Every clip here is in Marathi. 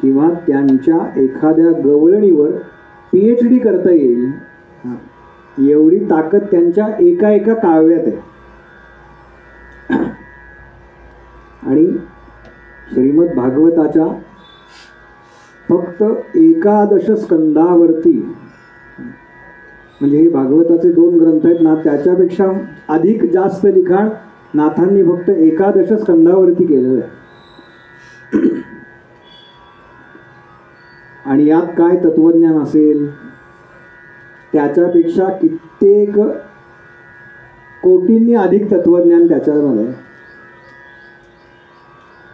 किंवा त्यांच्या एखाद्या गवळणीवर PhD करता येईल एवढी ताकद त्यांच्या एका एका काव्यात आहे. आणि श्रीमद भागवताच्या फक्त 11 स्कंदावरती, म्हणजे हे भागवताचे 2 ग्रंथ आहेत ना, त्याच्यापेक्षा अधिक जास्त लिखाण नाथांनी फक्त 11 स्कंदावरती केलेलं आहे. आणि यात काय तत्वज्ञान असेल त्याच्यापेक्षा कित्येक कोटींनी अधिक तत्वज्ञान त्याच्यामध्ये.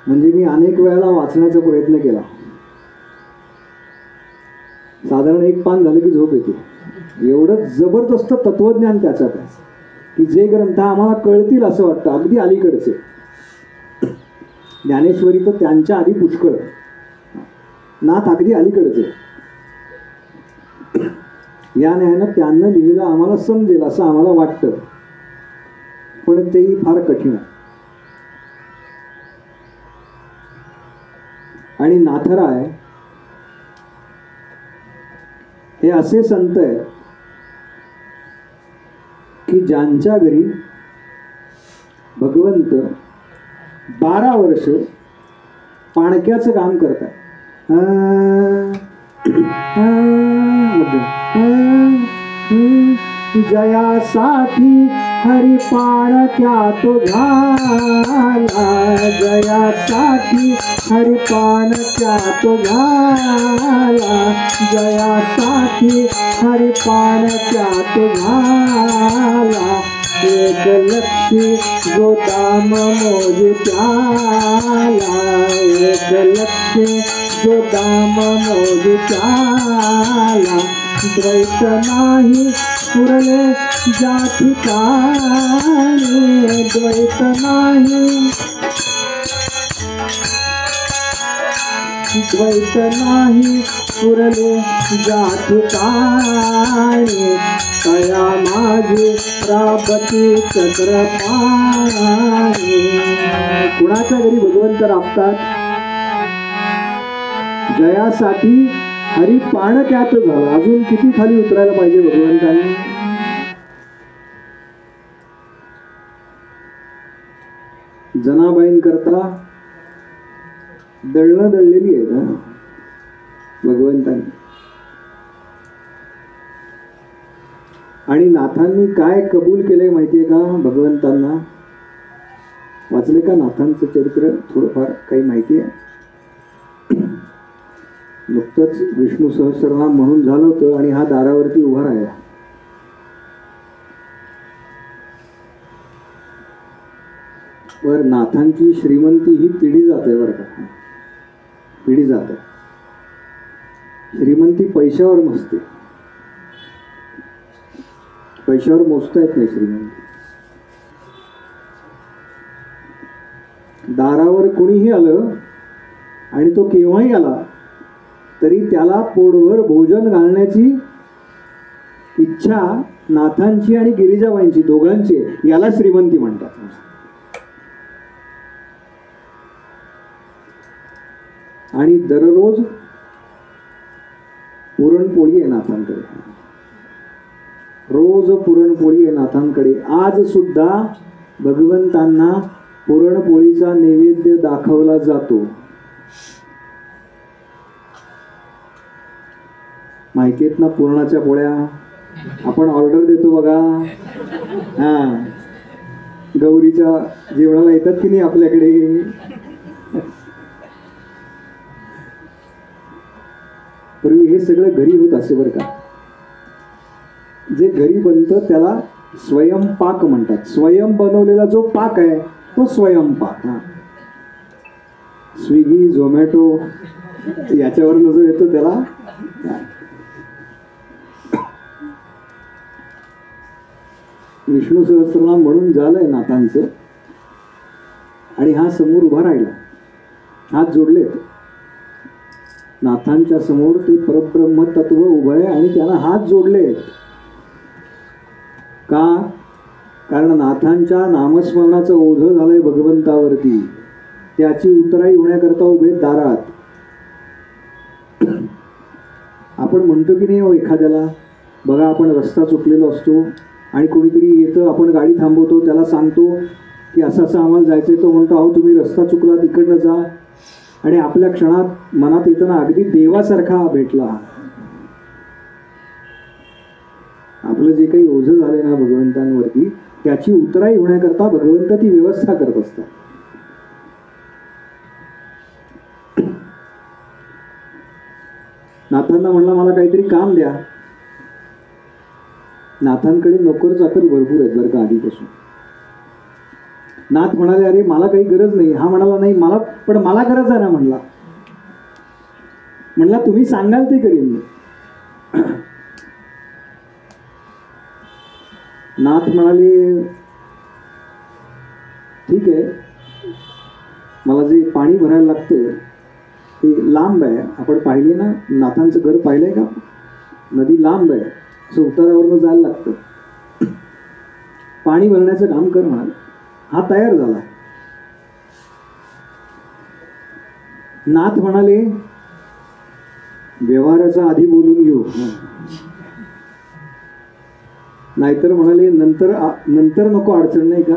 म्हणजे मी अनेक वेळेला वाचण्याचा प्रयत्न केला. साधारण 1 पान झालं की झोप येते. एवढं जबरदस्त तत्वज्ञान त्याच्यात आहे की जे ग्रंथ आम्हाला कळतील असं वाटतं, अगदी अलीकडचे. ज्ञानेश्वरी तर त्यांच्या आधी पुष्कळ, नाथ अगदी अलीकडचे. या न्यायानं त्यांना लिहिलेलं आम्हाला समजेल असं आम्हाला वाटतं, पण तेही फार कठीण आहे. आणि नाथराय हे असे संत आहेत की ज्यांच्या घरी भगवंत 12 वर्ष पाणक्याचं काम करतात. जयासाठी हरी पाणक्या तो झाला, जयासाठी हरी पाणक्या तो झाला, जयासाठी हरी पाणक्या तो झाला. एक लक्षी जो दाम मोज त्याला, एक लक्षी जो दाम मोज त्याला. द्वैत नाही पुरले ज्या ठिकाणी, द्वैत नाही, द्वैत नाही पुरले ज्या ठिकाणी. तया माझी राबती चक्रपाणी. कुणाच्या घरी भगवंत राबतात? जयासाठी हरी पाणक्यात झाला. अजून किती खाली उतरायला पाहिजे भगवंतांनी? जनाबाईंकरता दळणं दळलेली आहेत भगवंतांनी. आणि नाथांनी काय कबूल केलंय माहितीये का भगवंतांना? वाचले का नाथांचं चरित्र? थोडंफार काही माहिती आहे. नुकतंच विष्णू सहस्रनाम म्हणून झालं होतं आणि हा दारावरती उभा राहिला. वर नाथांची श्रीमंती ही पिढी जाते बरं का, पिढी जाते. श्रीमंती पैशावर नसते, पैशावर मोजता येत नाही श्रीमंती. दारावर कोणीही आलं आणि तो केव्हाही आला तरी त्याला पोटभर भोजन घालण्याची इच्छा नाथांची आणि गिरिजाबाईंची दोघांची. याला श्रीमंती म्हणतात. आणि दररोज पुरणपोळी आहे नाथांकडे, रोज पुरणपोळी आहे नाथांकडे. आज सुद्धा भगवंतांना पुरणपोळीचा नैवेद्य दाखवला जातो. माहिती आहेत ना पुरणाच्या पोळ्या? आपण ऑर्डर देतो बघा, हा गौरीच्या जेवणाला येतात की नाही आपल्याकडे. पूर्वी हे सगळं घरी होत असे बरं का. जे घरी बनतं त्याला स्वयंपाक म्हणतात. स्वयं बनवलेला जो पाक आहे तो स्वयंपाक. हा स्विगी झोमॅटो याच्यावरनं जो येतो त्याला. विष्णू सहस्रनाम म्हणून झालंय नाथांचं. आणि हा समोर उभा राहिला, हात जोडले नाथांच्या समोर. ते परब्रह्म तत्व उभं आहे आणि त्याला हात जोडले. का? कारण नाथांच्या नामस्मरणाचं ओझं झालंय भगवंतावरती. त्याची उतराई होण्याकरता उभे दारात. आपण म्हणतो की नाही हो एखाद्याला, बघा आपण रस्ता चुकलेलो असतो आणि कोणीतरी येतं, आपण गाडी थांबवतो, त्याला सांगतो की असं असं आम्हाला जायचं आहे. तो म्हणतो अहो तुम्ही रस्ता चुकला, तिकडनं जा. आणि आपल्या क्षणात मनात येताना अगदी देवासारखा भेटला. आपलं जे काही ओझं झालंय ना भगवंतांवरती, त्याची उतराई होण्याकरता भगवंत ती व्यवस्था करत असतात. नाथांना म्हणला मला काहीतरी काम द्या. नाथांकडे नोकर चाकर भरपूर आहेत बरं का आधीपासून. नाथ म्हणाले अरे मला काही गरज नाही. हा म्हणाला नाही मला, पण मला गरज आहे ना. म्हणला तुम्ही सांगाल ते करीन मी. नाथ म्हणाले ठीक आहे, मला जे पाणी भरायला लागतं ते लांब आहे. आपण पाहिले ना नाथांचं घर पाहिलंय का? नदी लांब आहे, असं उतारावरनं जायला लागतं. पाणी भरण्याचं काम कर म्हणाले. हा तयार झाला. नाथ म्हणाले व्यवहाराचा आधी बोलून घेऊ, नाहीतर म्हणाले नंतर नको अडचण नाही का.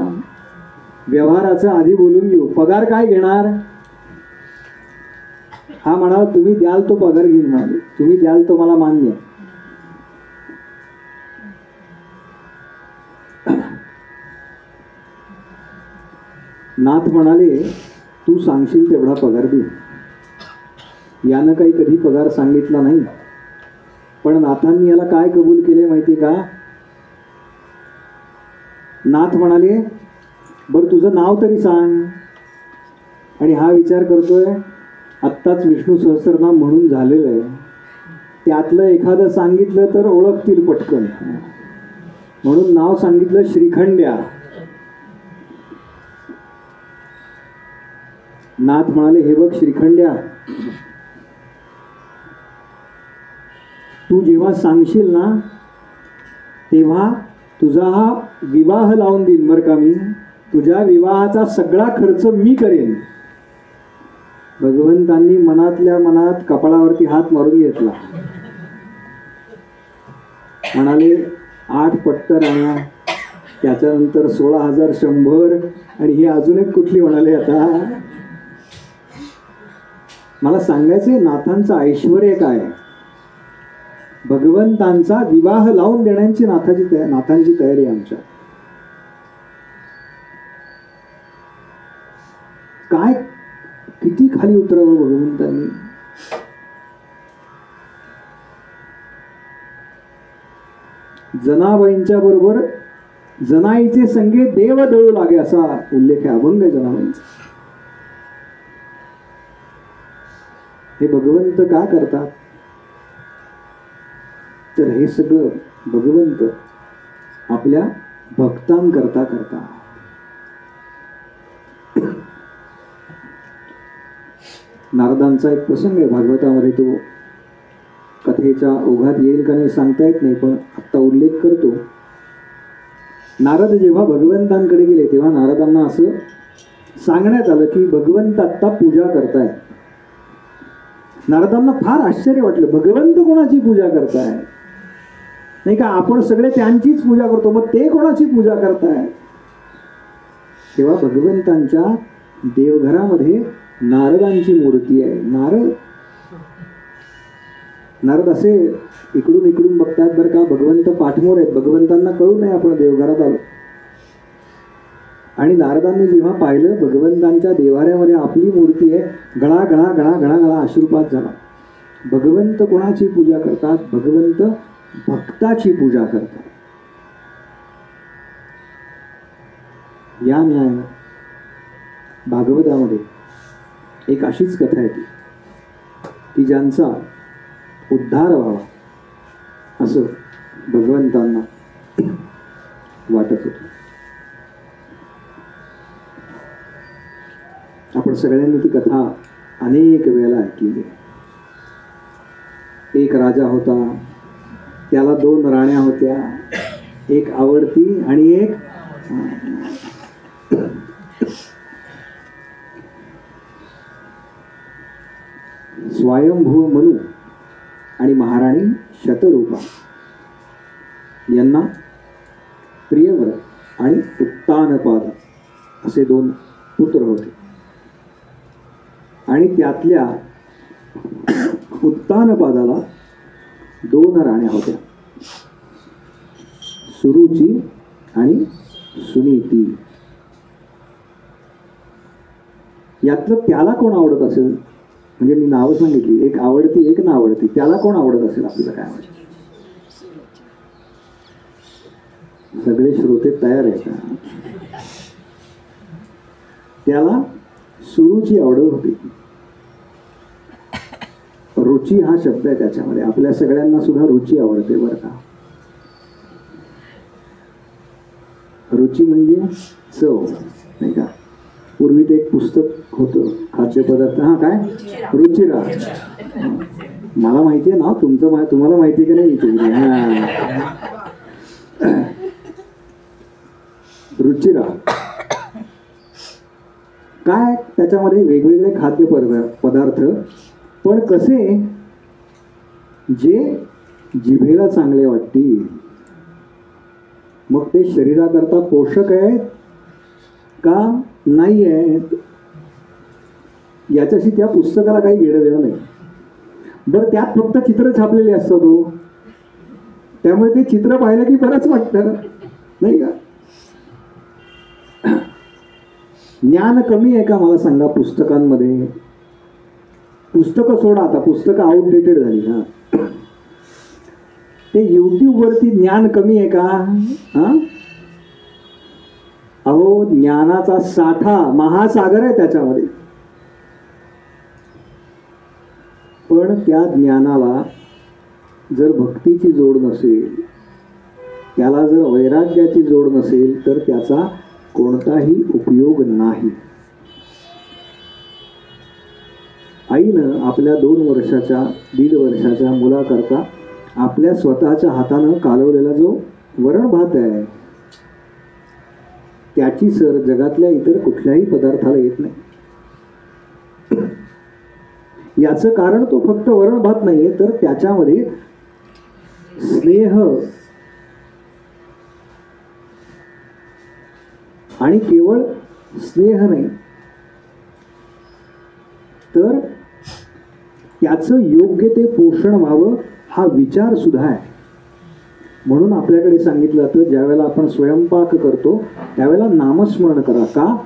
व्यवहाराचा आधी बोलून घेऊ. पगार काय घेणार? हा म्हणाला तुम्ही द्याल तो पगार घेईन म्हणाले. तुम्ही द्याल तो मला मान्य. नाथ म्हणाले तू सांगशील तेवढा पगार दे. यानं काही कधी पगार सांगितला नाही, पण नाथांनी याला काय कबूल केले माहिती का? नाथ म्हणाले बरं तुझं नाव तरी सांग. आणि हा विचार करतोय आत्ताच विष्णू सहस्त्रनाम म्हणून झालेलं आहे, त्यातलं एखादं सांगितलं तर ओळखतील पटकन, म्हणून नाव सांगितलं श्रीखंड्या. नाथ म्हणाले हे बघ श्रीखंड्या, तू जेव्हा सांगशील ना तेव्हा तुझा हा विवाह लावून देईन बरं का मी. तुझ्या विवाहाचा सगळा खर्च मी करेन. भगवंतांनी मनातल्या मनात कपाळावरती हात मारून घेतला. म्हणाले 8 पट्टर आणा, त्याच्यानंतर 16,100 आणि ही अजून एक कुठली म्हणाले. आता मला सांगायचंय नाथांचं ऐश्वर्य काय. भगवंतांचा विवाह लावून देण्याची नाथांची तयारी आमच्या. काय किती खाली उतरावं भगवंतांनी. जनाबाईंच्या बरोबर जनाईचे संगे देव दळू लागे असा उल्लेख आहे अभंग जनाबाईंचा. हे भगवंत का करतात? तर हे सगळं भगवंत आपल्या भक्तांकरता करता. नारदांचा एक प्रसंग आहे भागवतामध्ये, तो कथेच्या ओघात येईल का नाही सांगता येत नाही, पण आत्ता उल्लेख करतो. नारद जेव्हा भगवंतांकडे गेले तेव्हा नारदांना असं सांगण्यात आलं की भगवंत आत्ता पूजा करताय. नारदांना फार आश्चर्य वाटलं, भगवंत कोणाची पूजा करताय? नाही का आपण सगळे त्यांचीच पूजा करतो, मग ते कोणाची पूजा करताय? तेव्हा भगवंतांच्या देवघरामध्ये नारदांची मूर्ती आहे. नारद असे इकडून इकडून बघतात बरं का, भगवंत पाठमोर आहेत, भगवंतांना कळू नये आपण देवघरात आलो. आणि नारदांनी जेव्हा पाहिलं भगवंतांच्या देवाऱ्यामध्ये आपली मूर्ती आहे, गळा गळा गळा गळा गळा अश्रुपात झाला. भगवंत कोणाची पूजा करतात? भगवंत भक्ताची पूजा करतात. या न्यायानं भागवतामध्ये एक अशीच कथा आहे की ज्यांचा उद्धार व्हावा असं भगवंतांना वाटत होतं. आपण सगळ्यांनी ती कथा अनेक वेळेला ऐकली. एक राजा होता, त्याला 2 राण्या होत्या, एक आवडती आणि एक स्वयंभू मनु आणि महाराणी शतरूपा यांना प्रियव्रत आणि उत्तानपाद असे 2 पुत्र होते. आणि त्यातल्या उत्तानपादाला 2 राण्या होत्या, सुरुची आणि सुनीती. यातलं त्याला कोण आवडत असेल, म्हणजे मी नावं सांगितली, एक आवडती एक ना आवडती, त्याला कोण आवडत असेल आपल्याला काय वाटतं? सगळे श्रोते तयार आहेत का? त्याला सुरुची आवडत होती. रुची हा शब्द आहे त्याच्यामध्ये. आपल्या सगळ्यांना सुद्धा रुची आवडते बरं का. रुची म्हणजे चव, नाही का. पूर्वी ते एक पुस्तक होतं खाद्यपदार्थ, हा काय रुचिरा. मला माहिती आहे ना तुमचं, तुम्हाला माहिती आहे का नाही? रुचिरा काय, त्याच्यामध्ये वेगवेगळे खाद्य पदार्थ, पण कसे जे जिभेला चांगले वाटतील. मग ते शरीराकरता पोषक आहेत का नाही आहेत याच्याशी त्या पुस्तकाला काही घेणं देणं नाही. बरं, त्यात फक्त चित्र छापलेले असतात हो, त्यामुळे ते चित्र पाहिलं की बरंच वाटतं, नाही का. ज्ञान कमी आहे का मला सांगा पुस्तकांमध्ये? पुस्तकं सोडा, आता पुस्तकं आउटडेटेड झाली. हा, ते YouTube वरती ज्ञान कमी आहे का? हा, अहो ज्ञानाचा साठा महासागर आहे त्याच्यामध्ये. पण त्या ज्ञानाला जर भक्तीची जोड नसेल, त्याला जर वैराग्याची जोड नसेल, तर त्याचा कोणताही उपयोग नाही. आईनं आपल्या 2 वर्षाच्या 1.5 वर्षाच्या मुलाकरता आपल्या स्वतःच्या हातानं कालवलेला जो वरण भात आहे, त्याची सर जगातल्या इतर कुठल्याही पदार्थाला येत नाही. याचं कारण तो फक्त वरण भात नाहीये, तर त्याच्यामध्ये स्नेह आणि केवळ स्नेह नाही, तर त्याचं योग्य ते पोषण व्हावं हा विचार सुद्धा आहे. म्हणून आपल्याकडे सांगितलं जातं, ज्यावेळेला आपण स्वयंपाक करतो त्यावेळेला नामस्मरण करा. का?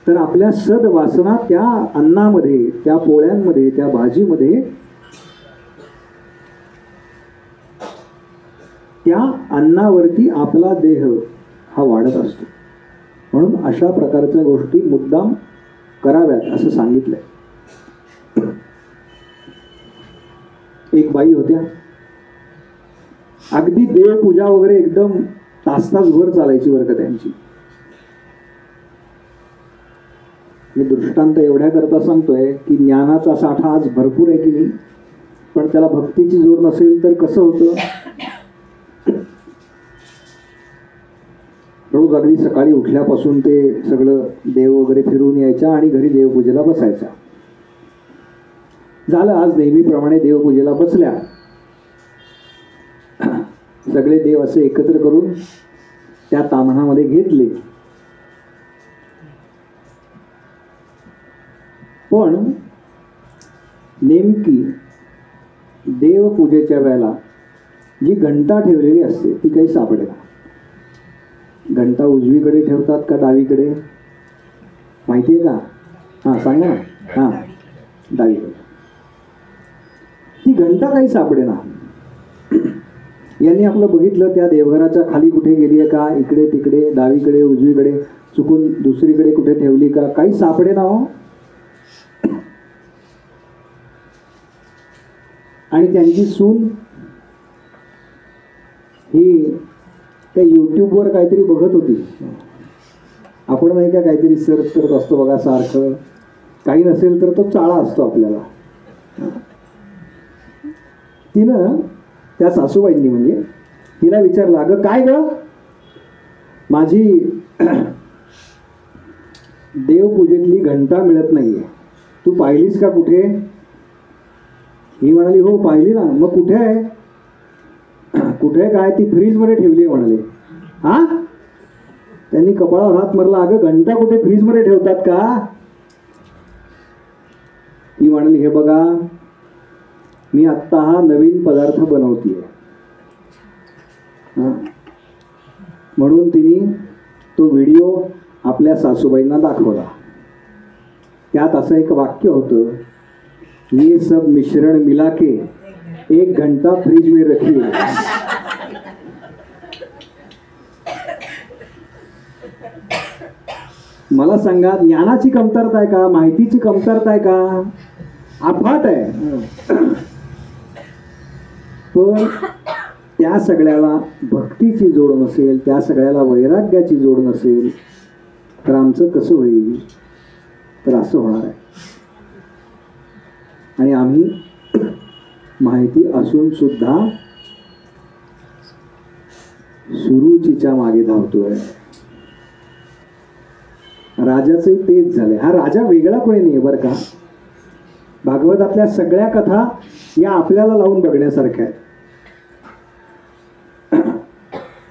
तर आपल्या सद्वासना त्या अन्नामध्ये, त्या पोळ्यांमध्ये, त्या भाजीमध्ये, त्या अन्नावरती आपला देह हा वाढत असतो. म्हणून अशा प्रकारच्या गोष्टी मुद्दाम कराव्यात असं सांगितलंय. एक बाई होत्या, अगदी देवपूजा वगैरे एकदम तास-तासभर चालायची बरं का त्यांची. मी दृष्टांत एवढ्या करता सांगतोय की ज्ञानाचा साठा आज भरपूर आहे की नाही, पण त्याला भक्तीची जोड नसेल तर कसं होतं. रोज अगदी सकाळी उठल्यापासून ते सगळं देव वगैरे फिरून यायच्या आणि घरी देवपूजेला बसायच्या. झालं, आज नेहमीप्रमाणे देवपूजेला बसल्या. सगळे देव असे एकत्र करून त्या ताम्हणामध्ये घेतले. पण नेमकी देवपूजेच्या वेळेला जी घंटा ठेवलेली असते ती काही सापडेना. घंटा उजवीकडे ठेवतात का डावीकडे माहिती आहे का? हां सांगा ना. हां, डावीकडे. ती घंटा काही सापडेना. यांनी आपलं बघितलं, त्या देवघराच्या खाली कुठे गेली आहे का, इकडे तिकडे, डावीकडे उजवीकडे, चुकून दुसरीकडे कुठे ठेवली का, काही सापडेना हो. आणि त्यांची सून ही त्या यूट्यूबवर काहीतरी बघत होती. आपण नाही का काहीतरी सर्च करत असतो बघा सारखं, काही नसेल तर तो चाळा असतो आपल्याला. तिनं त्या सासूबाईंनी म्हणजे तिला विचारलं, अगं काय ग, माझी देवपूजेतली घंटा मिळत नाहीये, तू पाहिलीस का कुठे? ही म्हणाली हो पाहिली ना. मग कुठे आहे? कुठे काय? ती फ्रीजमध्ये ठेवली आहे म्हणाले. हा? त्यांनी कपाळावर हात मारला. अगं घंटा कुठे फ्रीजमध्ये ठेवतात का? ती म्हणाली हे बघा मी आत्ता हा नवीन पदार्थ बनवतीये. म्हणून तिने तो व्हिडिओ आपल्या सासूबाईंना दाखवला. त्यात असं एक वाक्य होतं, ये सब मिश्रण मिला के 1 घंटा फ्रिज में रखिए. मला सांगा ज्ञानाची कमतरता आहे का? माहितीची कमतरता आहे का? अफाट आहे. पण त्या सगळ्याला भक्तीची जोड नसेल, त्या सगळ्याला वैराग्याची जोड नसेल तर आमचं कसं होईल? तर असं होणार आहे. आणि आम्ही माहिती असून सुद्धा सुरुचीच्या मागे धावतोय. राजाचंही तेच झालंय. हा राजा वेगळा कोणी नाही बरं का. भागवतातल्या सगळ्या कथा या आपल्याला लावून बघण्यासारख्या आहेत.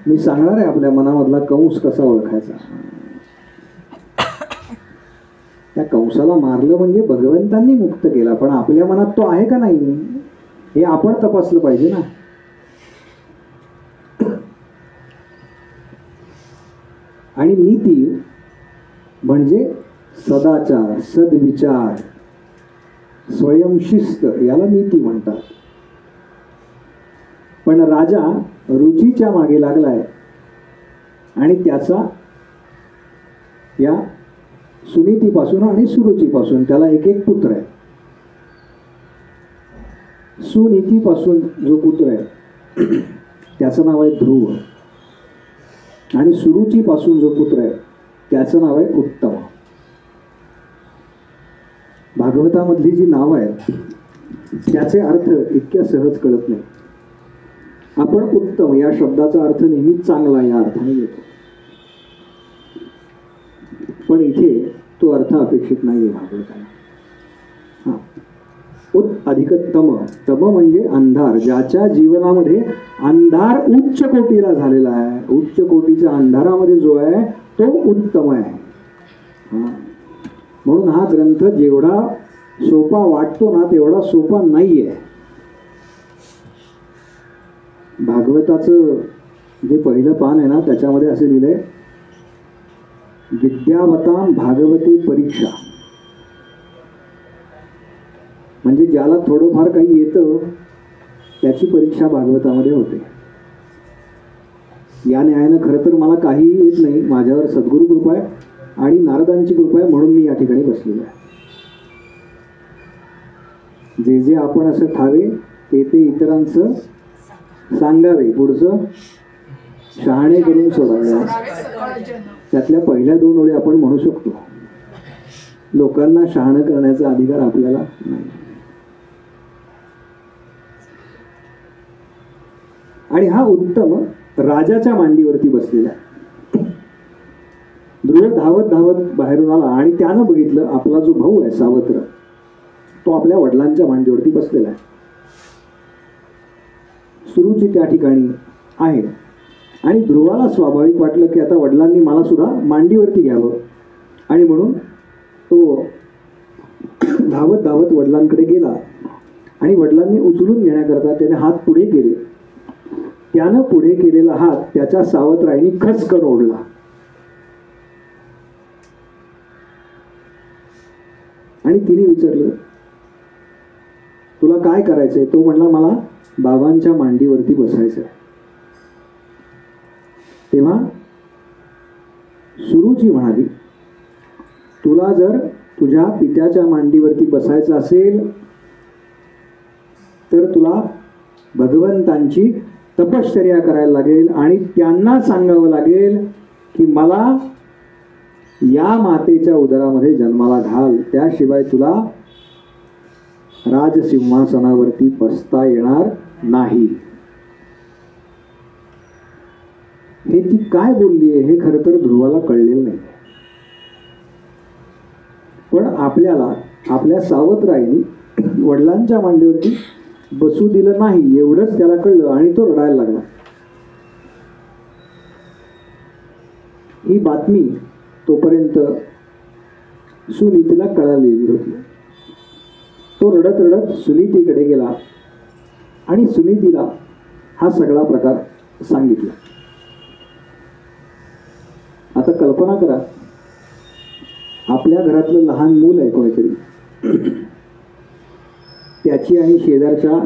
मी सांगणार आहे आपल्या मनामधला कंस कसा ओळखायचा. त्या कंसाला मारलं म्हणजे भगवंतांनी मुक्त केला, पण आपल्या मनात तो आहे का नाही हे आपण तपासलं पाहिजे ना. आणि नीती म्हणजे सदाचार, सद्विचार, स्वयंशिस्त याला नीती म्हणतात. पण राजा रुचीच्या मागे लागलाय आणि त्याचा या सुनीतीपासून आणि सुरुचीपासून त्याला एक एक पुत्र आहे. सुनीतीपासून जो पुत्र आहे त्याचं नाव आहे ध्रुव आणि सुरुचीपासून जो पुत्र आहे त्याचं नाव आहे उत्तम. भागवतामधली जी नावं आहेत त्याचे अर्थ इतक्या सहज कळत नाही. आपण उत्तम या शब्दाचा अर्थ नेहमी चांगला या अर्थाने घेतो, पण इथे तो अर्थ अपेक्षित नाही आहे भागवताला. हा, उत अधिक तम. तम म्हणजे अंधार. ज्याच्या जीवनामध्ये अंधार उच्च कोटीला झालेला आहे, उच्च कोटीच्या अंधारामध्ये जो आहे तो उत्तम आहे. म्हणून हा ग्रंथ जेवढा सोपा वाटतो ना तेवढा सोपा नाही आहे. भागवताचं जे पहिलं पान आहे ना त्याच्यामध्ये असे लिहिलंय, विद्यावतां भागवते परीक्षा. म्हणजे ज्याला थोडंफार काही येतं त्याची परीक्षा भागवतामध्ये होते. या न्यायानं खरं तर मला काहीही येत नाही, माझ्यावर सद्गुरू कृपा आहे आणि नारदांची कृपा आहे म्हणून मी या ठिकाणी बसलेलो आहे. जे जे आपण असं ठावे ते ते इतरांचं सांगावे, पुढचं शहाणे करून सोडावे. त्यातल्या पहिल्या 2 ओळी आपण म्हणू शकतो, लोकांना शहाणं करण्याचा अधिकार आपल्याला नाही. आणि हा उत्तम राजाच्या मांडीवरती बसलेला आहे. ध्रुव धावत धावत बाहेरून आला आणि त्यानं बघितलं आपला जो भाऊ आहे सावत्र तो आपल्या वडिलांच्या मांडीवरती बसलेला आहे. सुरुची त्या ठिकाणी आहे आणि ध्रुवाला स्वाभाविक वाटलं की आता वडिलांनी मला सुद्धा मांडीवरती घ्यावं आणि म्हणून तो धावत धावत वडिलांकडे गेला आणि वडिलांनी उचलून घेण्याकरता त्याने हात पुढे केले. त्यानं पुढे केलेला हात त्याच्या सावत्राईने खचकन ओढला. आणि तिने विचारलं तुला काय करायचंय? तो म्हणला मला बाबांच्या मांडीवरती बसायचंय. तेव्हा सुरुची म्हणाली तुला जर तुझ्या पित्याच्या मांडीवरती बसायचं असेल तर तुला भगवंतांची तपश्चर्या करायला लागेल आणि त्यांना सांगावं लागेल की मला या मातेच्या उदरामध्ये जन्माला घाल, त्याशिवाय तुला राजसिंहासनावरती बसता येणार नाही. हे ती काय बोलली आहे हे खरं तर ध्रुवाला कळलेलं नाही. पण आपल्याला आपल्या सावत्राईने वडिलांच्या मांडीवरती बसू दिलं नाही एवढंच त्याला कळलं आणि तो रडायला लागला. ही बातमी तोपर्यंत सुनीतीला कळालेली होती. तो रडत रडत सुनीतीकडे गेला आणि सुनीतीला हा सगळा प्रकार सांगितला. आता कल्पना करा, आपल्या घरातलं लहान मूल आहे कोणीतरी, त्याची आणि शेजारच्या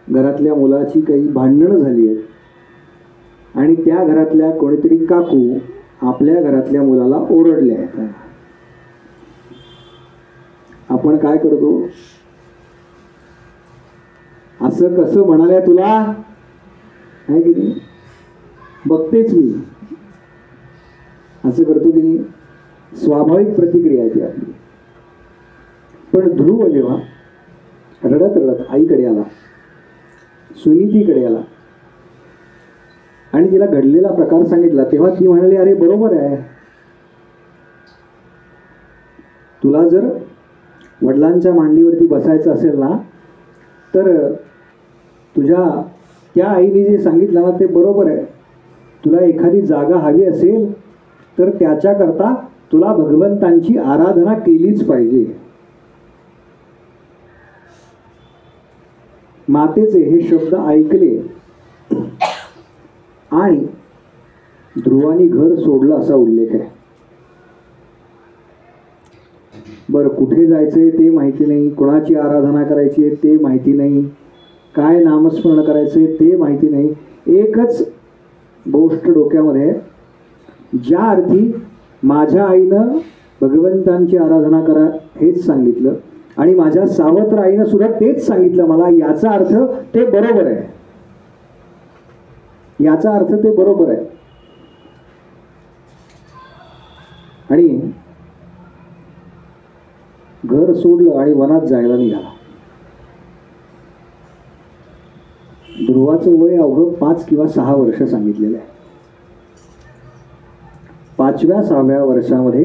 घरातल्या मुलाची काही भांडणं झाली आहेत आणि त्या घरातल्या कोणीतरी काकू आपल्या घरातल्या मुलाला ओरडल्या आहेत. आपण काय करतो? असं कसं म्हणाल्या तुला, आहे की नाही? बघतेच मी, असं करतो की नाही? स्वाभाविक प्रतिक्रिया आहे ती आपली. पण ध्रुव जेव्हा रडत रडत आईकडे आला, सुनीतीकडे आला आणि तिला घडलेला प्रकार सांगितला, तेव्हा ती म्हणाली, अरे बरोबर आहे, तुला जर वडिलांच्या मांडीवरती बसायचं असेल ना, तर तुझ्या त्या आईने जे सांगितलं ना ते बरोबर आहे. तुला एखादी जागा हवी असेल तर त्याच्याकरता तुला भगवंतांची आराधना केलीच पाहिजे. मातेचे हे शब्द ऐकले आणि ध्रुवानी घर सोडलं असा उल्लेख आहे. बरं, कुठे जायचंय ते माहिती नाही, कोणाची आराधना करायची आहे ते माहिती नाही, काय नामस्मरण करायचंय ते माहिती नाही. एकच गोष्ट डोक्यामध्ये, ज्या अर्थी माझ्या आईनं भगवंतांची आराधना करा हेच सांगितलं आणि माझ्या सावत्र आईनं सुद्धा तेच सांगितलं मला, याचा अर्थ ते बरोबर आहे, याचा अर्थ ते बरोबर आहे. आणि घर सोडलं आणि वनात जायला निघाला. ध्रुवाचं वय अवघं 5 किंवा 6 वर्ष सांगितलेलं आहे. 5व्या-6व्या वर्षामध्ये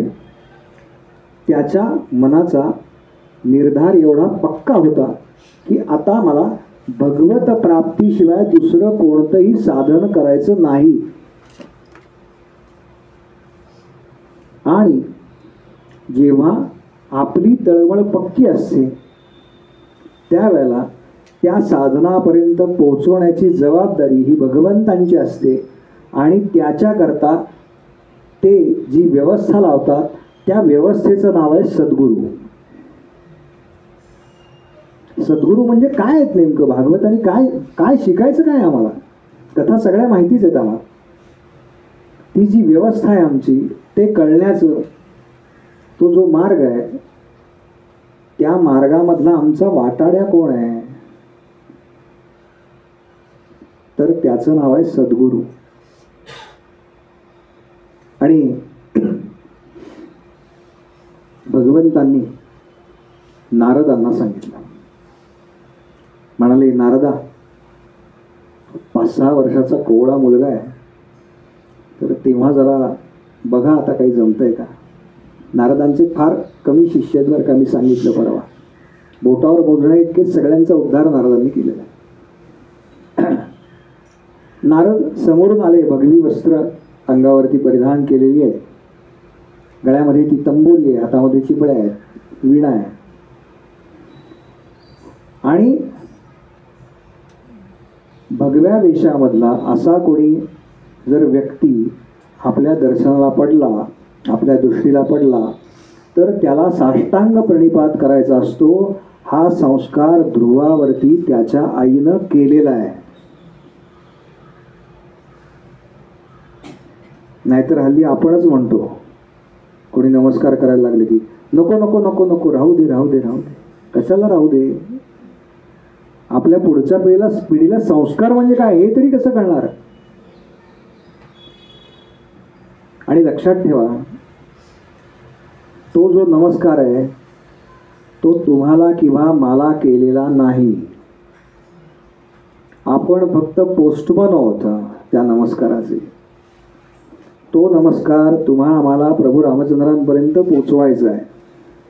त्याच्या मनाचा निर्धार एवढा पक्का होता की आता मला भगवत प्राप्तीशिवाय दुसरं कोणतंही साधन करायचं नाही. आणि जेव्हा आपली तळमळ पक्की असते त्यावेळेला त्या साधनापर्यंत पोहोचवण्याची जबाबदारी ही भगवंतांची असते आणि त्याच्याकरता ते जी व्यवस्था लावतात त्या व्यवस्थेचं नाव आहे सद्गुरू. सद्गुरू म्हणजे काय आहेत नेमकं? भागवतांनी काय काय शिकायचं काय? आम्हाला कथा सगळ्या माहितीच आहेत आम्हाला. ती जी व्यवस्था आहे आमची ते कळण्याचं तो जो मार्ग आहे त्या मार्गामधला आमचा वाटाड्या कोण आहे? तर त्याचं नाव आहे सद्गुरू. आणि भगवंतांनी नारदांना सांगितलं, म्हणाले, नारदा, 5-6 वर्षाचा कोवळा मुलगा आहे, तर तेव्हा जरा बघा आता काही जमतंय का. नारदांचे फार कमी शिष्य आहेत बरं का, मी सांगितलं परवा. बोटावर बोलण्या इतकेच सगळ्यांचा उद्धार नारदांनी केलेला आहे. नारद समोरून आले, भगवी वस्त्र अंगावरती परिधान केलेली आहे, गळ्यामध्ये ती तंबोरी आहे, हातामध्ये चिपळ्या आहेत, वीणा आहे. आणि भगव्या वेशामधला असा कोणी जर व्यक्ती आपल्या दर्शनाला पडला, आपल्या दृष्टीला पडला, तर त्याला साष्टांग प्रणिपात करायचा असतो. हा संस्कार ध्रुवावरती त्याच्या आईनं केलेला आहे. नाहीतर हल्ली आपणच म्हणतो, कोणी नमस्कार करायला लागले की नको नको नको नको, राहू दे राहू दे राहू दे. कशाला राहू दे? आपल्या पुढच्या पिढीला संस्कार म्हणजे काय हे तरी कसं कळणार? आणि लक्षात ठेवा, तो जो नमस्कार आहे तो तुम्हाला किंवा मला केलेला नाही. आपण फक्त पोस्टमन आहोत त्या नमस्काराचे. तो नमस्कार तुम्हा आम्हाला प्रभू रामचंद्रांपर्यंत पोचवायचा आहे.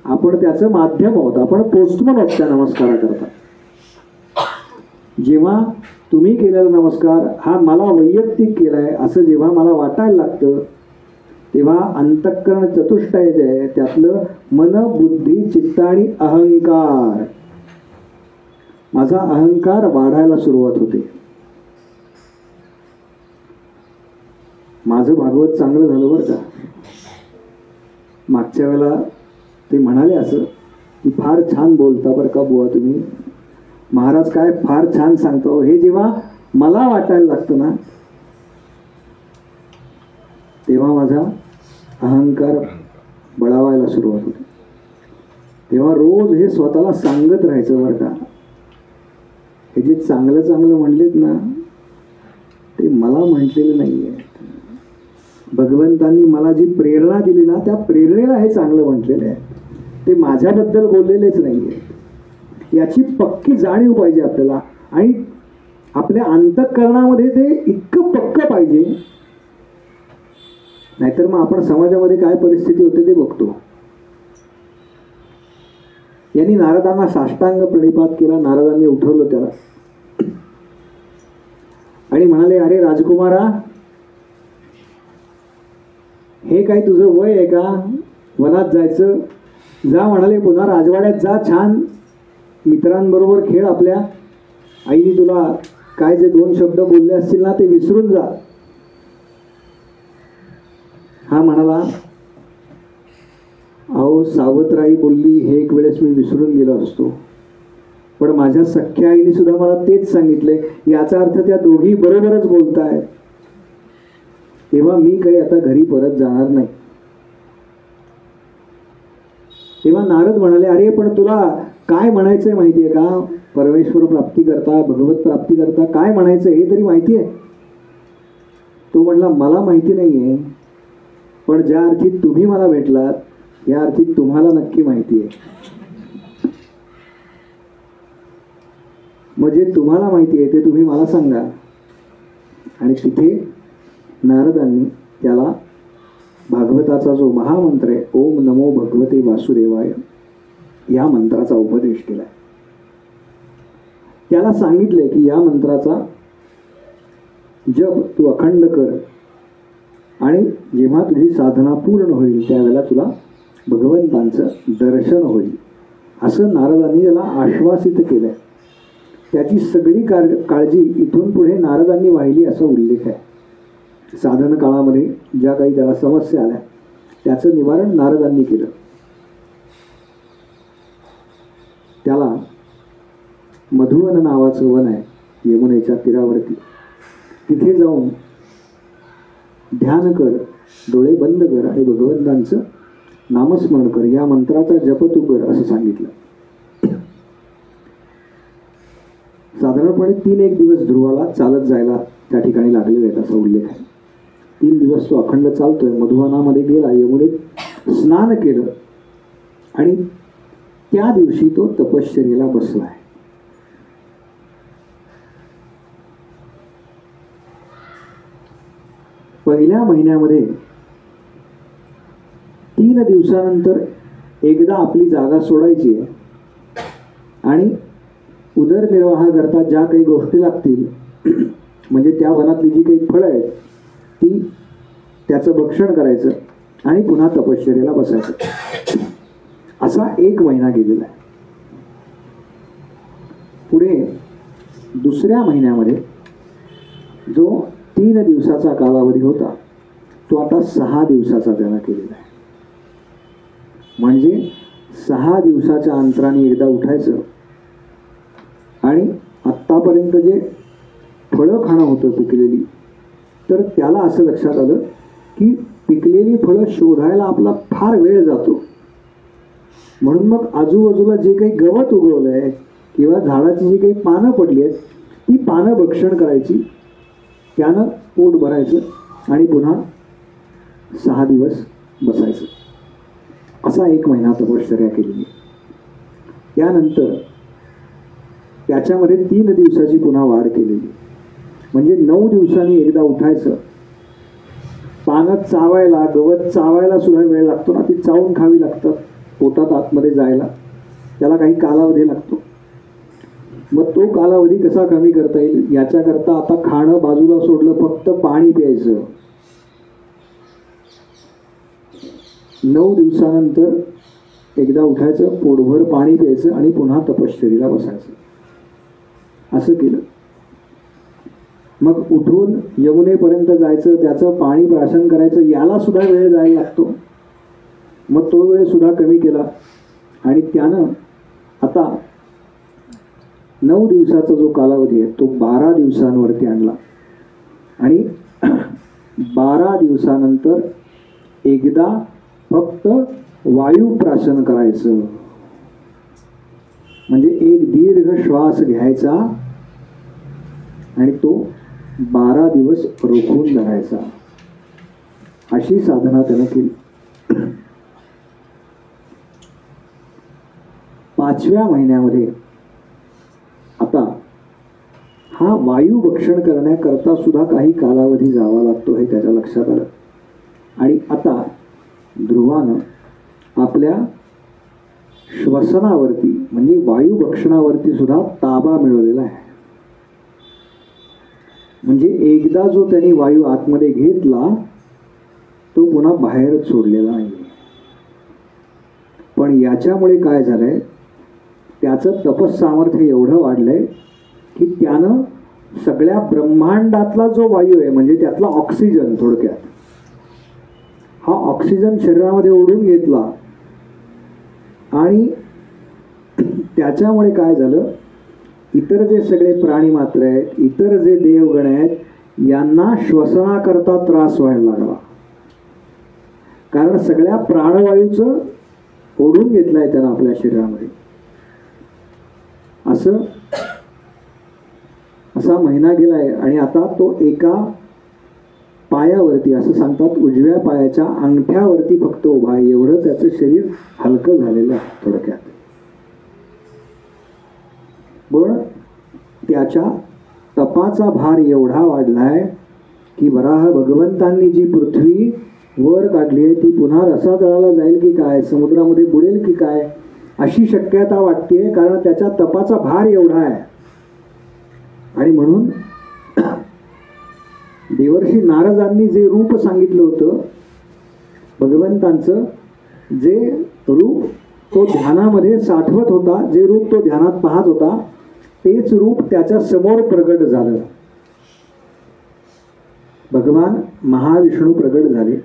आपण त्याचं माध्यम आहोत, आपण पोस्टमन आहोत त्या नमस्काराकरता. जेव्हा तुम्ही केलेला नमस्कार हा मला वैयक्तिक केलाय असं जेव्हा मला वाटायला लागतं, तेव्हा अंतःकरण चतुष्टय जे आहे त्यातलं मन, बुद्धी, चित्त आणि अहंकार, माझा अहंकार वाढायला सुरुवात होते. माझं भागवत चांगलं झालं बरं का. मागच्या वेळेला ते म्हणाले असं की फार छान बोलता बरं का बुवा तुम्ही, महाराज काय फार छान सांगतो. हे जेव्हा मला वाटायला लागतं ना, तेव्हा माझा अहंकार बळावायला सुरुवात होते. तेव्हा रोज हे स्वतःला सांगत राहायचं बरं का, हे जे चांगलं चांगलं म्हणलेत ना ते मला म्हटलेलं नाही आहे. भगवंतांनी मला जी प्रेरणा दिली ना त्या प्रेरणेला हे चांगलं म्हटलेलं आहे, ते माझ्याबद्दल बोललेलेच नाही आहे. याची पक्की जाणीव पाहिजे आपल्याला, आणि आपल्या अंतःकरणामध्ये ते इतकं पक्क पाहिजे, नाहीतर मग आपण समाजामध्ये काय परिस्थिती होते ते बघतो. यांनी नारदांना साष्टांग प्रणिपात केला. नारदांनी उठवलं त्याला आणि म्हणाले, अरे राजकुमारा, हे काय तुझं वय आहे का वनात जायचं? जा म्हणाले, पुन्हा राजवाड्यात जा, छान मित्रांबरोबर खेळ. आपल्या आईने तुला काय जे 2 शब्द बोलले असतील ना ते विसरून जा. हा म्हणाला, अहो सावत्राई बोलली हे एक वेळेस मी विसरून गेलो असतो, पण माझ्या सख्या आईने सुद्धा मला तेच सांगितले. याचा अर्थ त्या दोघी बरोबरच बोलतायत, तेव्हा मी काही आता घरी परत जाणार नाही. तेव्हा नारद म्हणाले, अरे पण तुला काय म्हणायचंय माहितीये का? परमेश्वर प्राप्ती करता, भगवत प्राप्ती करता काय म्हणायचं हे तरी माहिती आहे? तो म्हणला, मला माहिती नाहीये, पण ज्या अर्थी तुम्ही मला भेटलात या अर्थी तुम्हाला नक्की माहिती आहे. म्हणजे तुम्हाला माहिती आहे ते तुम्ही मला सांगा. आणि तिथे नारदांनी त्याला भागवताचा जो महामंत्र आहे, ओम नमो भगवते वासुदेवाय, या मंत्राचा उपदेश केलाय. त्याला सांगितलंय की या मंत्राचा जप तू अखंड कर, आणि जेव्हा तुझी साधना पूर्ण होईल त्यावेळेला तुला भगवंतांचं दर्शन होईल, असं नारदांनी त्याला आश्वासित केलंय. त्याची सगळी काळजी इथून पुढे नारदांनी वाहिली असा उल्लेख आहे. साधन काळामध्ये ज्या काही त्याला समस्या आल्या त्याचं निवारण नारदांनी केलं. त्याला मधुवन नावाचं वन आहे यमुनेच्या तीरावरती, तिथे जाऊन ध्यान कर, डोळे बंद कर आणि भगवंतांचं नामस्मरण कर, या मंत्राचा जप तू कर असं सांगितलं. साधारणपणे 3 दिवस ध्रुवाला चालत जायला त्या ठिकाणी लागलेले आहेत असा उल्लेख आहे. 3 दिवस तो अखंड चालतोय. मधुवनामध्ये गेला, यमुनेत स्नान केलं आणि त्या दिवशी तो तपश्चर्येला बसलाय. पहिल्या महिन्यामध्ये 3 दिवसानंतर एकदा आपली जागा सोडायची आहे आणि उदरनिर्वाह करता ज्या काही गोष्टी लागतील, म्हणजे त्या वनातली जी काही फळं आहेत ती त्याचं भक्षण करायचं आणि पुन्हा तपश्चर्येला बसायचं. असा 1 महिना गेलेला आहे. पुढे दुसऱ्या महिन्यामध्ये जो 3 दिवसाचा कालावधी होता तो आता 6 दिवसाचा त्यानं केलेला आहे. म्हणजे 6 दिवसाच्या अंतराने एकदा उठायचं आणि आत्तापर्यंत जे फळं खाणं होतं पिकलेली, तर त्याला असं लक्षात आलं की पिकलेली फळं शोधायला आपला फार वेळ जातो. म्हणून मग आजूबाजूला जे काही गवत उगवलं आहे किंवा झाडाची जी काही पानं पडली आहेत ती पानं भक्षण करायची, त्यानं पोट भरायचं आणि पुन्हा 6 दिवस बसायचं. असा 1 महिना तपश्चर्या केलेली. त्यानंतर त्याच्यामध्ये 3 दिवसाची पुन्हा वाढ केलेली. म्हणजे 9 दिवसांनी एकदा उठायचं. पानं चावायला, गवत चावायला सुद्धा वेळ लागतो ना, ती चावून खावी लागतात पोटात आतमध्ये जायला, त्याला काही कालावधी लागतो. मग तो कालावधी कसा कमी करता येईल याच्याकरता आता खाणं बाजूला सोडलं, फक्त पाणी प्यायचं. 9 दिवसानंतर एकदा उठायचं, पोटभर पाणी प्यायचं आणि पुन्हा तपश्चर्येला बसायचं. असं केलं. मग उठून यमुनेपर्यंत जायचं, त्याचं पाणी प्राशन करायचं, याला सुद्धा वेळ जायला लागतो. मग तो वेळ सुद्धा कमी केला आणि त्यानं आता 9 दिवसाचा जो कालावधी आहे तो 12 दिवसांवरती आणला. आणि 12 दिवसानंतर एकदा फक्त वायुप्राशन करायचं. म्हणजे एक दीर्घ श्वास घ्यायचा आणि तो 12 दिवस रोखून धरायचा. अशी साधना त्यानं केली. 5व्या महिन्यामध्ये आता हा वायू भक्षण करण्याकरता सुद्धा काही कालावधी जावा लागतो हे त्याच्या लक्षात आलं. आणि आता ध्रुवानं आपल्या श्वसनावरती म्हणजे वायू भक्षणावरती सुद्धा ताबा मिळवलेला आहे. म्हणजे एकदा जो त्यांनी वायू आतमध्ये घेतला तो पुन्हा बाहेर सोडलेला नाही. पण याच्यामुळे काय झालंय, त्याचं तपस सामर्थ्य एवढं वाढलंय की त्यानं सगळ्या ब्रह्मांडातला जो वायू आहे म्हणजे त्यातला ऑक्सिजन, थोडक्यात हा ऑक्सिजन शरीरामध्ये ओढून घेतला. आणि त्याच्यामुळे काय झालं, इतर जे सगळे प्राणी मात्र आहेत, इतर जे देवगण आहेत, यांना श्वसनाकरता त्रास व्हायला लागला. कारण सगळ्या प्राणवायूचं ओढून घेतलंय त्यानं आपल्या शरीरामध्ये. असा महिना गेलाय आणि आता तो एका पायावरती, असं सांगतात उजव्या पायाच्या अंगठ्यावरती फक्त उभा आहे. एवढं त्याचं शरीर हलकं झालेलं आहे थोडक्यात. पण त्याच्या तपाचा भार एवढा वाढलाय की वराह भगवंतांनी जी पृथ्वी वर काढली आहे ती पुन्हा रसातळाला जाईल की काय, समुद्रामध्ये बुडेल की काय, अशी शक्यता वाटते. कारण त्याच्या तपाचा भार एवढा आहे. आणि म्हणून देवर्षी नारदांनी जे रूप सांगितलं होतं भगवंतांचं, जे रूप तो ध्यानामध्ये साठवत होता, जे रूप तो ध्यानात पाहत होता, तेच रूप त्याच्या समोर प्रगट झालं. भगवान महाविष्णू प्रगट झाले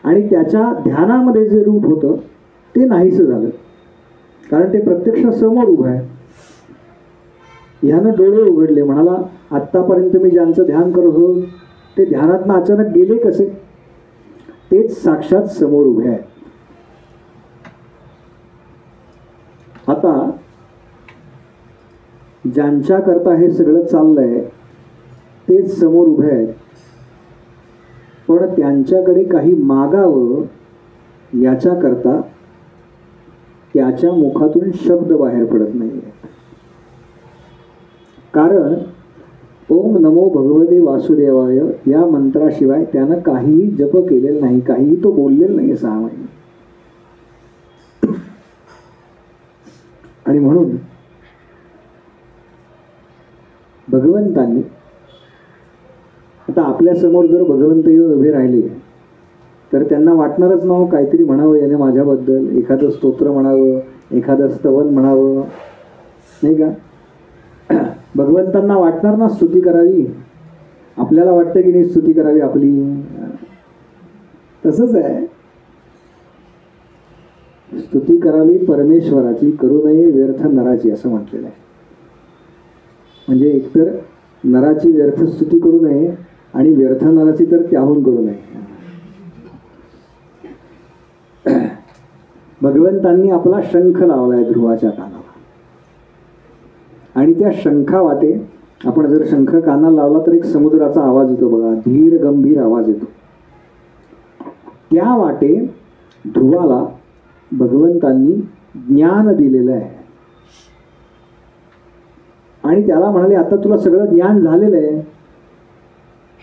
आणि त्याच्या ध्यानामध्ये जे रूप होतं ते नाहीसं झालं. कारण ते प्रत्यक्ष समोर उभं आहे. ह्यानं डोळे उघडले, म्हणाला आत्तापर्यंत मी ज्यांचं ध्यान करत होतो ते ध्यानातनं अचानक गेले कसे, तेच साक्षात समोर उभे आहेत. आता ज्यांच्याकरता हे सगळं चाललंय तेच समोर उभे आहेत, पण त्यांच्याकडे काही मागावं याच्याकरता त्याच्या मुखातून शब्द बाहेर पडत नाही. कारण ओम नमो भगवते वासुदेवाय या मंत्राशिवाय त्यानं काहीही जप केलेलं नाही, काहीही तो बोललेला नाही 6 महिने. आणि म्हणून भगवंतांनी आता आपल्या समोर जर भगवंत येऊन उभे राहिले तर त्यांना वाटणारच ना काहीतरी म्हणावं याने माझ्याबद्दल, एखादं स्तोत्र म्हणावं, एखादं स्तवन म्हणावं, नाही का. भगवंतांना वाटणार ना स्तुती करावी. आपल्याला वाटतं की नाही स्तुती करावी आपली. तसंच आहे, स्तुती करावी परमेश्वराची, करू नये व्यर्थ नराची, असं म्हटलेलं आहे. म्हणजे एकतर नराची व्यर्थ स्तुती करू नये आणि व्यर्थ नराची तर त्याहून करू नये. भगवंतांनी आपला शंख लावलाय ध्रुवाच्या कानाला आणि त्या शंखा वाटे आपण जर शंख कानाला लावला तर एक समुद्राचा आवाज येतो बघा, धीर गंभीर आवाज येतो. त्या वाटे ध्रुवाला भगवंतांनी ज्ञान दिलेलं आहे आणि त्याला म्हणाले आता तुला सगळं ज्ञान झालेलं आहे,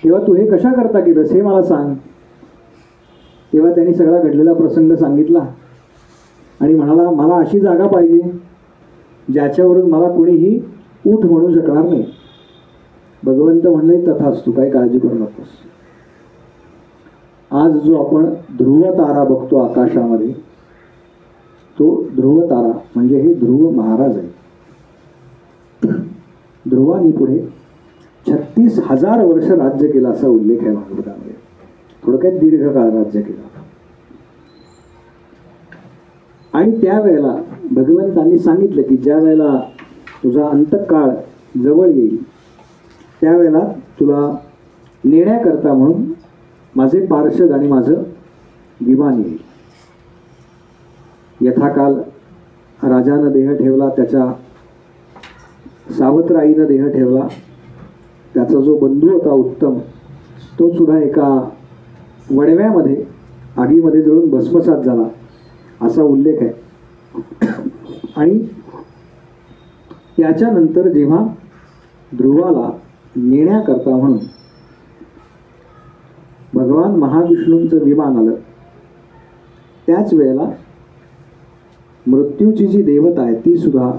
तेव्हा तू हे कशा करता केलंस हे मला सांग. तेव्हा त्यांनी सगळा घडलेला प्रसंग सांगितला आणि म्हणाला मला अशी जागा पाहिजे ज्याच्यावरून मला कोणीही उठ म्हणू शकणार नाही. भगवंत म्हणले तथास्तु, काही काळजी करू नकोस. आज जो आपण ध्रुव तारा बघतो आकाशामध्ये, तो ध्रुव तारा म्हणजे हे ध्रुव महाराज आहे. ध्रुवानी पुढे 36,000 वर्ष राज्य केलं असा उल्लेख आहे भागवतामध्ये. थोडक्यात दीर्घकाळ राज्य केलं. आणि त्यावेळेला भगवंतांनी सांगितलं की ज्या वेळेला तुझा अंतकाळ जवळ येईल त्यावेळेला तुला नेण्याकरता म्हणून माझे पार्षद आणि माझं विमान येईल. यथाकाल राजानं देह ठेवला, त्याच्या सावत्राईनं देह ठेवला, त्याचा जो बंधू होता उत्तम तो सुद्धा एका वडव्यामध्ये आगीमध्ये जळून भस्मसात झाला असा उल्लेख आहे. आणि त्याच्यानंतर जेव्हा ध्रुवाला नेण्याकरता म्हणून भगवान महाविष्णूंचं विमान आलं, त्याच वेळेला मृत्यूची जी देवता आहे ती सुद्धा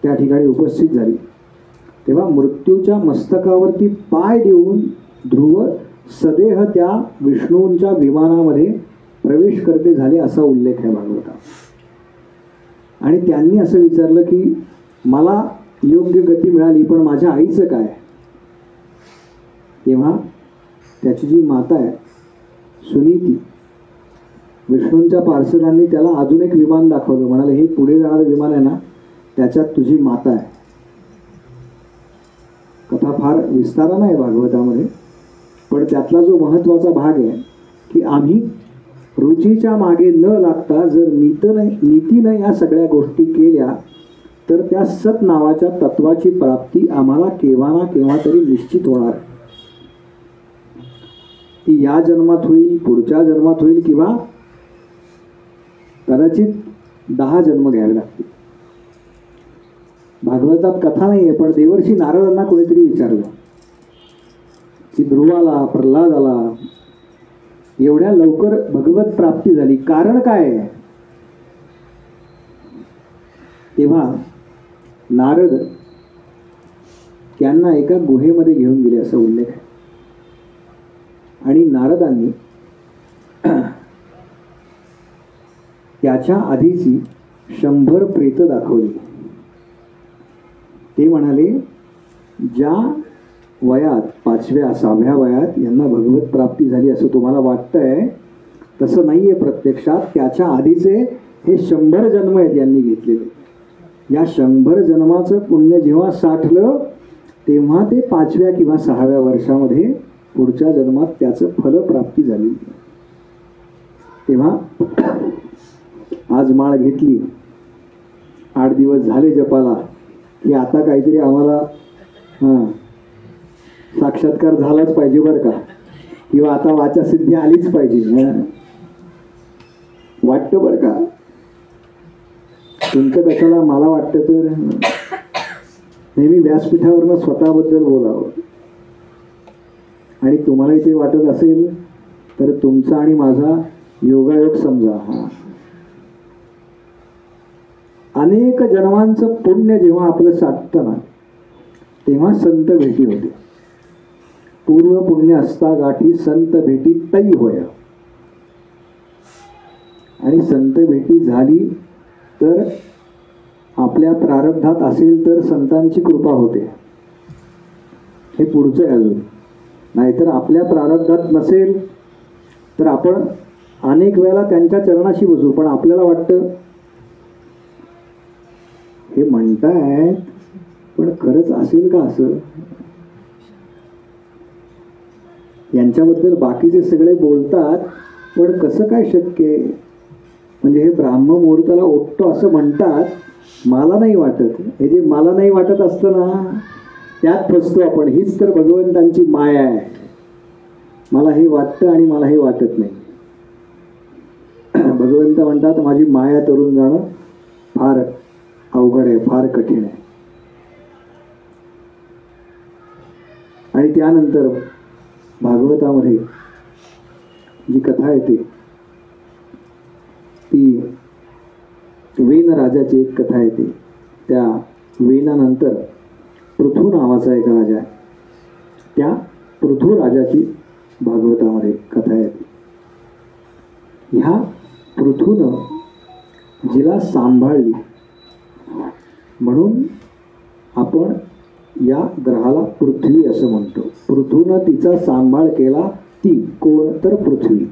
त्या ठिकाणी उपस्थित झाली. तेव्हा मृत्यूच्या मस्तकावरती पाय देऊन ध्रुव सदेह त्या विष्णूंच्या विमानामध्ये प्रवेश करते झाले असा उल्लेख आहे भागवतात. आणि त्यांनी असं विचारलं की मला योग्य गती मिळाली पण माझ्या आईचं काय. तेव्हा त्याची जी माता आहे सुनीती, विष्णूंच्या पार्षदांनी त्याला अजून एक विमान दाखवलं. म्हणाले हे पुढे जाणारं विमान आहे ना, त्याच्यात तुझी माता आहे. कथा फार विस्तारानं आहे भागवतामध्ये, पण त्यातला जो महत्त्वाचा भाग आहे की आम्ही रुचीच्या मागे न लागता जर नीतीनं या सगळ्या गोष्टी केल्या तर त्या सत नावाच्या तत्वाची प्राप्ती आम्हाला केव्हा ना केव्हा तरी निश्चित होणार. ती या जन्मात होईल, पुढच्या जन्मात होईल, किंवा कदाचित 10 जन्म घ्यावे लागतील. भागवतात कथा नाही आहे, पण देवर्षी नारदांना कोणीतरी विचारलं की ध्रुवाला, प्रल्हादाला एवढ्या लवकर भगवत प्राप्ती झाली, कारण काय आहे. तेव्हा नारद त्यांना एका गुहेमध्ये घेऊन गेले असा उल्लेख आहे. आणि नारदांनी त्याच्या आधीची 100 प्रेत दाखवली. ते म्हणाले ज्या वयात 5व्या 6व्या वयात यांना भगवत प्राप्ती झाली असं तुम्हाला वाटतंय, तसं नाही आहे. प्रत्यक्षात त्याच्या आधीचे हे 100 जन्म आहेत यांनी घेतलेले. या 100 जन्माचं पुण्य जेव्हा साठलं तेव्हा ते 5व्या किंवा 6व्या वर्षामध्ये पुढच्या जन्मात त्याचं फलप्राप्ती झाली. तेव्हा आज माळ घेतली, 8 दिवस झाले जपाला, की आता काहीतरी आम्हाला साक्षात्कार झालाच पाहिजे बरं का, किंवा आता वाचा सिद्धी आलीच पाहिजे वाटतं बरं का. तुमचं कशाला मला वाटतं तर नेहमी व्यासपीठावरनं स्वतःबद्दल बोलावं. आणि तुम्हाला इथे वाटत असेल तर तुमचा आणि माझा योगायोग समजा. अनेक जन्मांचं पुण्य जेव्हा आपलं साठतं ना तेव्हा संत भेटी होते. पूर्व पुण्य असता गाठी संत भेटी तै होय. आणि संत भेटी झाली तर आपल्या प्रारब्धात असेल तर संतांची कृपा होते, हे पुढचं आहे अजून. नाहीतर आपल्या प्रारब्धात नसेल तर आपण अनेक वेळेला त्यांच्या चरणाशी बसू, पण आपल्याला वाटतं हे म्हणतायत पण खरंच असेल का असं. यांच्याबद्दल बाकीचे सगळे बोलतात पण कसं काय शक्य. म्हणजे हे ब्राह्ममुहूर्ताला ओटतो असं म्हणतात, मला नाही वाटत. हे जे मला नाही वाटत असतं ना त्यात फसतो आपण. हीच तर भगवंतांची माया आहे. मला हे वाटतं आणि मला हे वाटत नाही. भगवंत म्हणतात माझी माया तरून जाणं फार अवघड आहे, फार कठीण आहे. आणि त्यानंतर भागवतामध्ये जी कथा येते ती वेन राजाची एक कथा येते. त्या वेनानंतर पृथू नावाचा एक राजा आहे. त्या पृथू राजाची भागवतामध्ये कथा आहे. ह्या पृथूनं जिला सांभाळली म्हणून आपण या ग्रहाला पृथ्वी असं म्हणतो. पृथूनं तिचा सांभाळ केला. ती कोण तर पृथ्वी.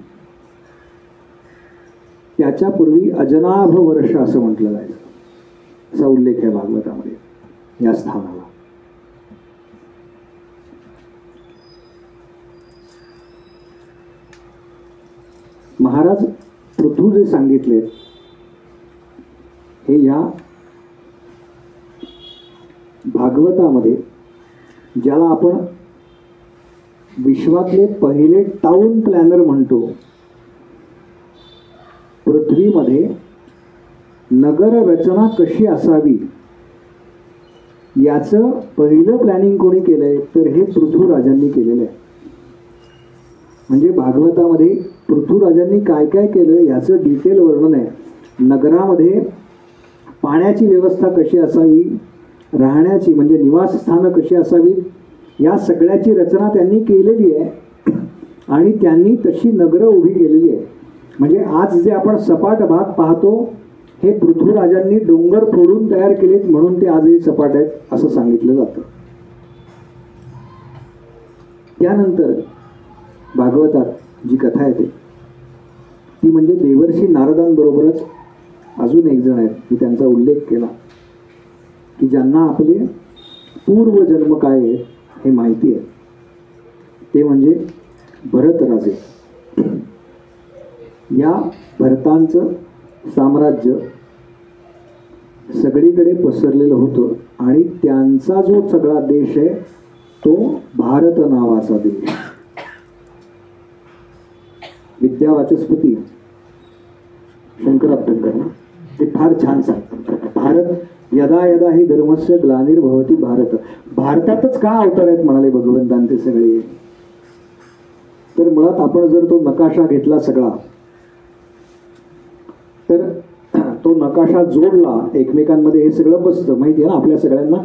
त्याच्यापूर्वी अजनाभ वर्ष असं म्हटलं जायचं. असा उल्लेख आहे भागवतामध्ये या स्थानाला. महाराज पृथू जे सांगितले हे या भागवतामध्ये, ज्याला आपण विश्वातले पहिले टाउन प्लॅनर म्हणतो, पृथ्वीमध्ये नगर रचना कशी असावी याचं पहिलं प्लॅनिंग कोणी केलंय तर हे पृथ्वीराजांनी केलेलं आहे. म्हणजे भागवतामध्ये पृथ्वीराजांनी काय काय केलं याचं डिटेल वर्णन आहे. नगरामध्ये पाण्याची व्यवस्था कशी असावी, राहण्याची म्हणजे निवासस्थानं कशी असावी, या सगळ्याची रचना त्यांनी केलेली आहे आणि त्यांनी तशी नगरं उभी केलेली आहे. म्हणजे आज जे आपण सपाट भाग पाहतो हे पृथ्वीराजांनी डोंगर फोडून तयार केलेत म्हणून ते आजही सपाट आहेत असं सांगितलं जातं. त्यानंतर भागवतात जी कथा येते ती म्हणजे देवर्षी नारदांबरोबरच अजून एक जण आहेत, मी त्यांचा उल्लेख केला की ज्यांना आपले पूर्वजन्म काय आहे हे माहिती आहे. ते म्हणजे भरतराजे. या भरतांचं साम्राज्य सगळीकडे पसरलेलं होतं आणि त्यांचा जो सगळा देश आहे तो भारत नावाचा देश. विद्यावाचस्पती शंकराभ्यंकर ते फार छान सांगतात. भारत यदा यदा ही धर्मस्य ग्लानिर्भवती भारत. भारतातच का अवतार आहेत म्हणाले भगवंतांचे सगळे. तर मुळात आपण जर तो नकाशा घेतला सगळा तर तो नकाशा जोडला एकमेकांमध्ये हे सगळं बसतं. माहिती आहे ना आपल्या सगळ्यांना.